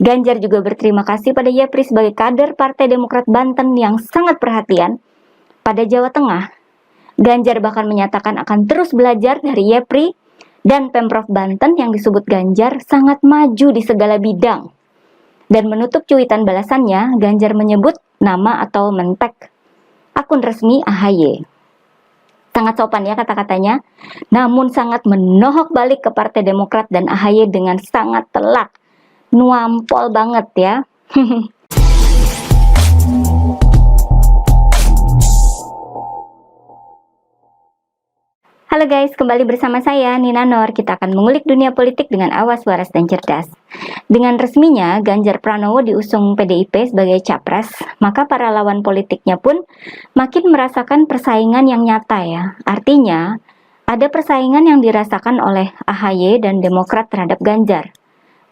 Ganjar juga berterima kasih pada Yepri sebagai kader Partai Demokrat Banten yang sangat perhatian pada Jawa Tengah. Ganjar bahkan menyatakan akan terus belajar dari Yepri dan Pemprov Banten yang disebut Ganjar sangat maju di segala bidang. Dan menutup cuitan balasannya, Ganjar menyebut nama atau mentek akun resmi AHY. Sangat sopan ya kata-katanya, namun sangat menohok balik ke Partai Demokrat dan AHY dengan sangat telak. Nuampol banget ya. Halo guys, kembali bersama saya Nina Nur. Kita akan mengulik dunia politik dengan awas, waras, dan cerdas. Dengan resminya Ganjar Pranowo diusung PDIP sebagai capres, maka para lawan politiknya pun makin merasakan persaingan yang nyata ya. Artinya, ada persaingan yang dirasakan oleh AHY dan Demokrat terhadap Ganjar.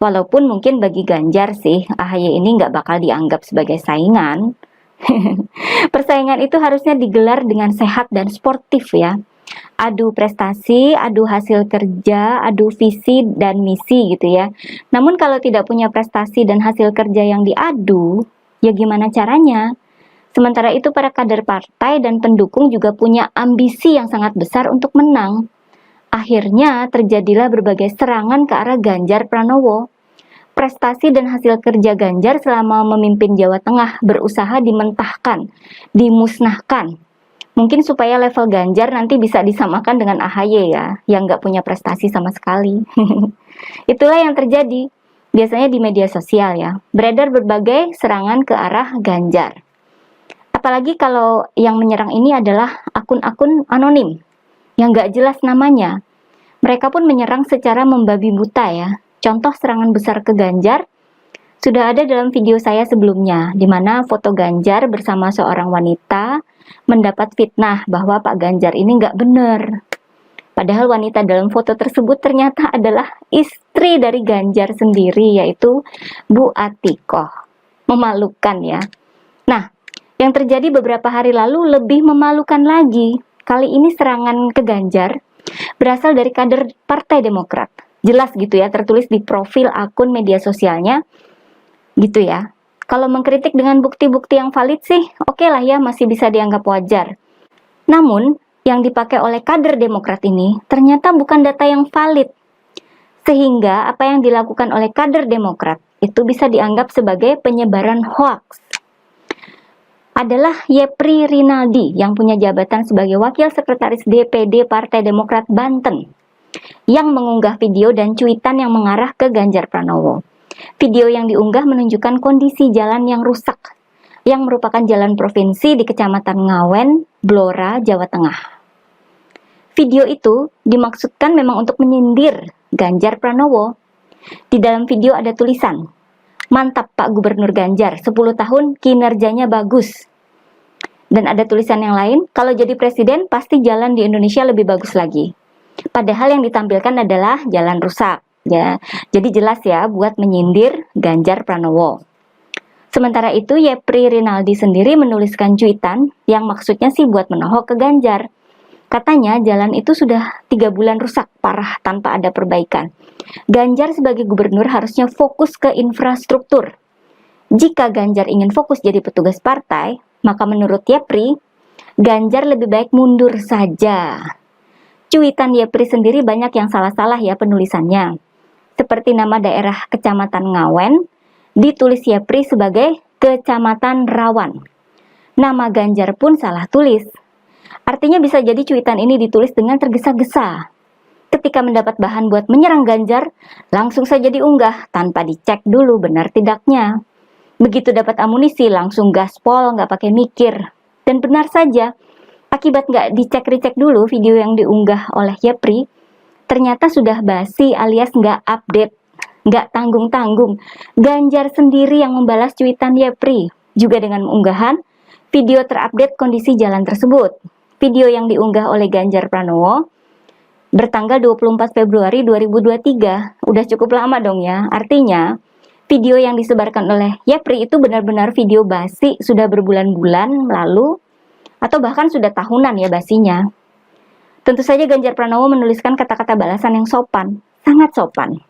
Walaupun mungkin bagi Ganjar sih, AHY ini nggak bakal dianggap sebagai saingan. Persaingan itu harusnya digelar dengan sehat dan sportif ya. Adu prestasi, adu hasil kerja, adu visi dan misi gitu ya. Namun kalau tidak punya prestasi dan hasil kerja yang diadu, ya gimana caranya? Sementara itu para kader partai dan pendukung juga punya ambisi yang sangat besar untuk menang. Akhirnya terjadilah berbagai serangan ke arah Ganjar Pranowo. Prestasi dan hasil kerja Ganjar selama memimpin Jawa Tengah berusaha dimentahkan, dimusnahkan. Mungkin supaya level Ganjar nanti bisa disamakan dengan AHY ya, yang nggak punya prestasi sama sekali. Itulah yang terjadi, biasanya di media sosial ya. Beredar berbagai serangan ke arah Ganjar. Apalagi kalau yang menyerang ini adalah akun-akun anonim, yang nggak jelas namanya. Mereka pun menyerang secara membabi buta ya. Contoh serangan besar ke Ganjar sudah ada dalam video saya sebelumnya, di mana foto Ganjar bersama seorang wanita mendapat fitnah bahwa Pak Ganjar ini nggak benar. Padahal wanita dalam foto tersebut ternyata adalah istri dari Ganjar sendiri, yaitu Bu Atikoh. Memalukan ya. Nah, yang terjadi beberapa hari lalu lebih memalukan lagi. Kali ini serangan ke Ganjar berasal dari kader Partai Demokrat. Jelas gitu ya, tertulis di profil akun media sosialnya gitu ya. Kalau mengkritik dengan bukti-bukti yang valid sih oke lah ya, masih bisa dianggap wajar. Namun yang dipakai oleh kader Demokrat ini ternyata bukan data yang valid, sehingga apa yang dilakukan oleh kader Demokrat itu bisa dianggap sebagai penyebaran hoaks. Adalah Yepri Rinaldi yang punya jabatan sebagai Wakil Sekretaris DPD Partai Demokrat Banten yang mengunggah video dan cuitan yang mengarah ke Ganjar Pranowo. Video yang diunggah menunjukkan kondisi jalan yang rusak, yang merupakan jalan provinsi di Kecamatan Ngawen, Blora, Jawa Tengah. Video itu dimaksudkan memang untuk menyindir Ganjar Pranowo. Di dalam video ada tulisan, "Mantap Pak Gubernur Ganjar, 10 tahun kinerjanya bagus." Dan ada tulisan yang lain, "Kalau jadi presiden pasti jalan di Indonesia lebih bagus lagi." Padahal yang ditampilkan adalah jalan rusak ya. Jadi jelas ya buat menyindir Ganjar Pranowo. Sementara itu Yepri Rinaldi sendiri menuliskan cuitan yang maksudnya sih buat menohok ke Ganjar. Katanya jalan itu sudah 3 bulan rusak parah tanpa ada perbaikan. Ganjar sebagai gubernur harusnya fokus ke infrastruktur. Jika Ganjar ingin fokus jadi petugas partai, maka menurut Yepri, Ganjar lebih baik mundur saja. Cuitan Yepri sendiri banyak yang salah-salah ya penulisannya. Seperti nama daerah Kecamatan Ngawen, ditulis Yepri sebagai Kecamatan Rawan. Nama Ganjar pun salah tulis. Artinya bisa jadi cuitan ini ditulis dengan tergesa-gesa. Ketika mendapat bahan buat menyerang Ganjar, langsung saja diunggah tanpa dicek dulu benar tidaknya. Begitu dapat amunisi langsung gaspol, nggak pakai mikir. Dan benar saja, akibat nggak dicek-recek dulu video yang diunggah oleh Yepri, ternyata sudah basi alias nggak update, nggak tanggung-tanggung. Ganjar sendiri yang membalas cuitan Yepri, juga dengan unggahan video terupdate kondisi jalan tersebut. Video yang diunggah oleh Ganjar Pranowo bertanggal 24 Februari 2023, udah cukup lama dong ya. Artinya, video yang disebarkan oleh Yepri itu benar-benar video basi, sudah berbulan-bulan lalu, atau bahkan sudah tahunan ya basinya. Tentu saja Ganjar Pranowo menuliskan kata-kata balasan yang sopan, sangat sopan.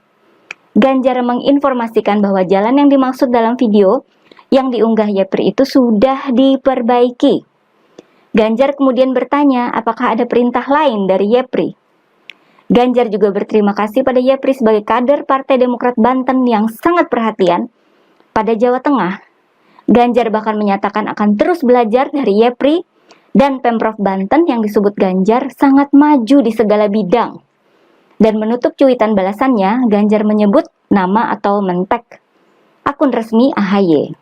Ganjar menginformasikan bahwa jalan yang dimaksud dalam video yang diunggah Yepri itu sudah diperbaiki. Ganjar kemudian bertanya apakah ada perintah lain dari Yepri. Ganjar juga berterima kasih pada Yepri sebagai kader Partai Demokrat Banten yang sangat perhatian pada Jawa Tengah. Ganjar bahkan menyatakan akan terus belajar dari Yepri dan Pemprov Banten yang disebut Ganjar sangat maju di segala bidang. Dan menutup cuitan balasannya, Ganjar menyebut nama atau mentek akun resmi AHY.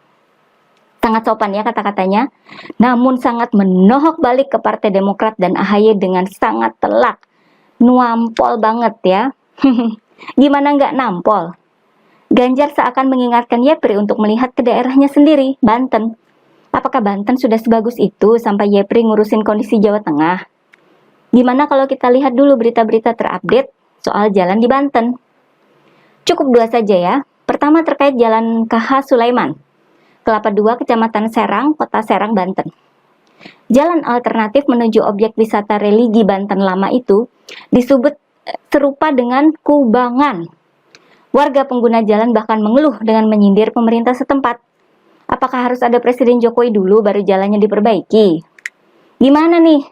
Sangat sopan ya kata-katanya, namun sangat menohok balik ke Partai Demokrat dan AHY dengan sangat telak. Nuampol banget ya. Gimana nggak nampol? Ganjar seakan mengingatkan Yepri untuk melihat ke daerahnya sendiri, Banten. Apakah Banten sudah sebagus itu sampai Yepri ngurusin kondisi Jawa Tengah? Gimana kalau kita lihat dulu berita-berita terupdate soal jalan di Banten? Cukup dua saja ya. Pertama terkait Jalan KH Sulaiman, Kelapa II, Kecamatan Serang, Kota Serang, Banten. Jalan alternatif menuju objek wisata religi Banten Lama itu disebut serupa dengan kubangan. Warga pengguna jalan bahkan mengeluh dengan menyindir pemerintah setempat. Apakah harus ada Presiden Jokowi dulu baru jalannya diperbaiki? Gimana nih?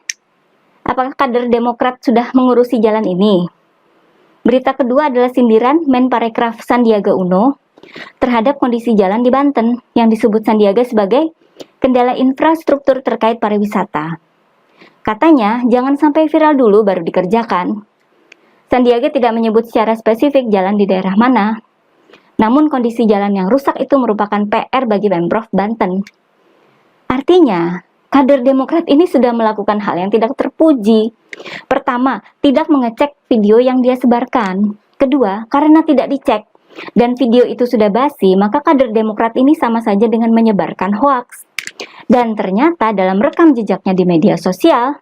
Apakah kader Demokrat sudah mengurusi jalan ini? Berita kedua adalah sindiran Menparekraf Sandiaga Uno terhadap kondisi jalan di Banten yang disebut Sandiaga sebagai kendala infrastruktur terkait pariwisata. Katanya jangan sampai viral dulu baru dikerjakan. Sandiaga tidak menyebut secara spesifik jalan di daerah mana, namun kondisi jalan yang rusak itu merupakan PR bagi Pemprov Banten. Artinya, kader Demokrat ini sudah melakukan hal yang tidak terpuji. Pertama, tidak mengecek video yang dia sebarkan. Kedua, karena tidak dicek dan video itu sudah basi, maka kader Demokrat ini sama saja dengan menyebarkan hoaks. Dan ternyata dalam rekam jejaknya di media sosial,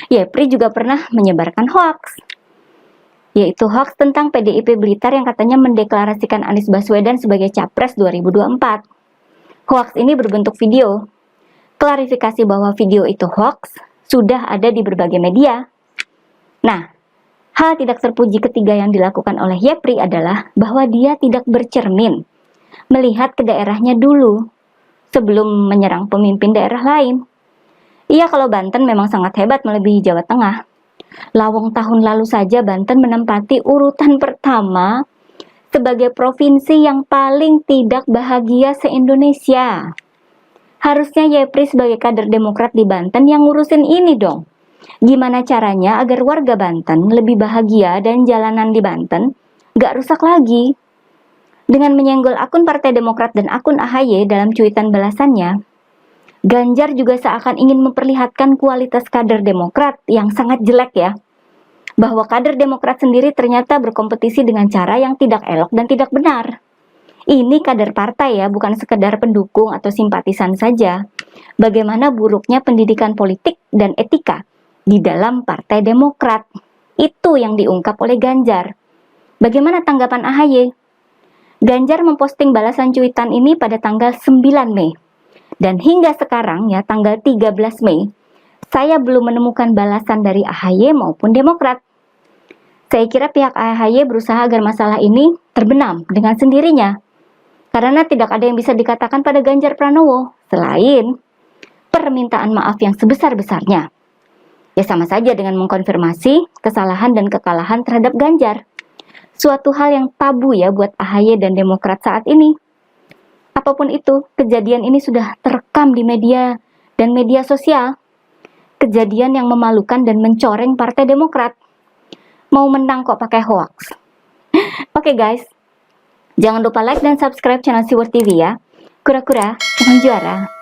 Yepri juga pernah menyebarkan hoaks, yaitu hoaks tentang PDIP Blitar yang katanya mendeklarasikan Anies Baswedan sebagai Capres 2024. Hoaks ini berbentuk video. Klarifikasi bahwa video itu hoaks sudah ada di berbagai media. Nah, hal tidak terpuji ketiga yang dilakukan oleh Yepri adalah bahwa dia tidak bercermin, melihat ke daerahnya dulu sebelum menyerang pemimpin daerah lain. Iya, kalau Banten memang sangat hebat melebihi Jawa Tengah. Lawang tahun lalu saja Banten menempati urutan pertama sebagai provinsi yang paling tidak bahagia se-Indonesia. Harusnya Yepri sebagai kader Demokrat di Banten yang ngurusin ini dong. Gimana caranya agar warga Banten lebih bahagia dan jalanan di Banten gak rusak lagi? Dengan menyenggol akun Partai Demokrat dan akun AHY dalam cuitan balasannya, Ganjar juga seakan ingin memperlihatkan kualitas kader Demokrat yang sangat jelek ya. Bahwa kader Demokrat sendiri ternyata berkompetisi dengan cara yang tidak elok dan tidak benar. Ini kader partai ya, bukan sekedar pendukung atau simpatisan saja. Bagaimana buruknya pendidikan politik dan etika di dalam Partai Demokrat. Itu yang diungkap oleh Ganjar. Bagaimana tanggapan AHY? Ganjar memposting balasan cuitan ini pada tanggal 9 Mei. Dan hingga sekarang ya tanggal 13 Mei, saya belum menemukan balasan dari AHY maupun Demokrat. Saya kira pihak AHY berusaha agar masalah ini terbenam dengan sendirinya. Karena tidak ada yang bisa dikatakan pada Ganjar Pranowo selain permintaan maaf yang sebesar-besarnya. Ya sama saja dengan mengkonfirmasi kesalahan dan kekalahan terhadap Ganjar. Suatu hal yang tabu ya buat AHY dan Demokrat saat ini. Apapun itu, kejadian ini sudah terekam di media dan media sosial. Kejadian yang memalukan dan mencoreng Partai Demokrat. Mau menang kok pakai hoax. Oke guys, jangan lupa like dan subscribe channel Siwur TV ya. Kura-kura, jangan juara.